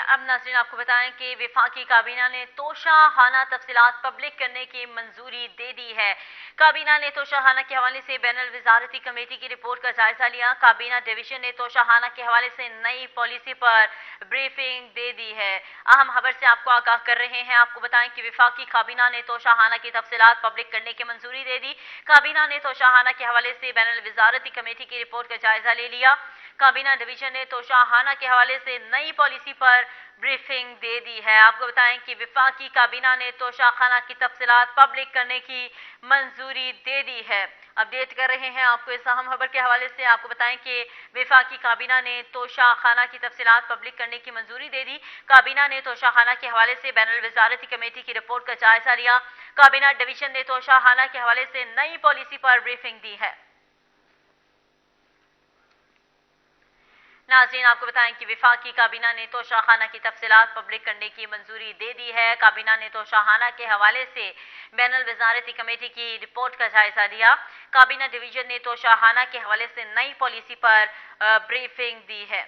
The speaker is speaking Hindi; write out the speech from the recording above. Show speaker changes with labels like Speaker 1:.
Speaker 1: अब नाज़रीन आपको बताएं कि वफाकी काबीना ने तोशाखाना तफसीलात पब्लिक करने की मंजूरी दे दी है। काबीना ने तोशाखाना के हवाले से बैनुल वज़ारती कमेटी की रिपोर्ट का जायजा लिया। काबीना डिवीजन ने तोशाखाना के हवाले से नई पॉलिसी पर ब्रीफिंग दे दी है। अहम खबर से आपको आगाह कर रहे हैं। आपको बताएं कि वफाकी काबीना ने तोशाखाना की तफसीलात पब्लिक करने की मंजूरी दे दी। काबीना ने तोशाखाना के हवाले से बैनुल वज़ारती कमेटी की रिपोर्ट का जायजा ले लिया। काबीना डिवीजन ने तोशाखाना के हवाले से नई पॉलिसी पर ब्रीफिंग दे दी है। आपको बताएं कि वफाकी काबीना ने तोशाखाना की तफसीलात पब्लिक करने की मंजूरी दे दी है। अपडेट कर रहे हैं आपको इस अहम खबर के हवाले से। आपको बताएं कि वफाकी काबीना ने तोशाखाना की तफसीलात पब्लिक करने की मंजूरी दे दी। काबीना ने तोशाखाना के हवाले से बैनुल वज़ारती कमेटी की रिपोर्ट का जायजा लिया। काबीना डिवीजन ने तोशाखाना के हवाले से नई पॉलिसी पर ब्रीफिंग दी है। नाज़रीन आपको बताएं कि वफाकी काबीना ने तोशाखाना की तफसीलात पब्लिक करने की मंजूरी दे दी है। काबीना ने तोशाखाना के हवाले से बैनुल वज़ारती कमेटी की रिपोर्ट का जायजा लिया। काबीना डिवीजन ने तोशाखाना के हवाले से नई पॉलिसी पर ब्रीफिंग दी है।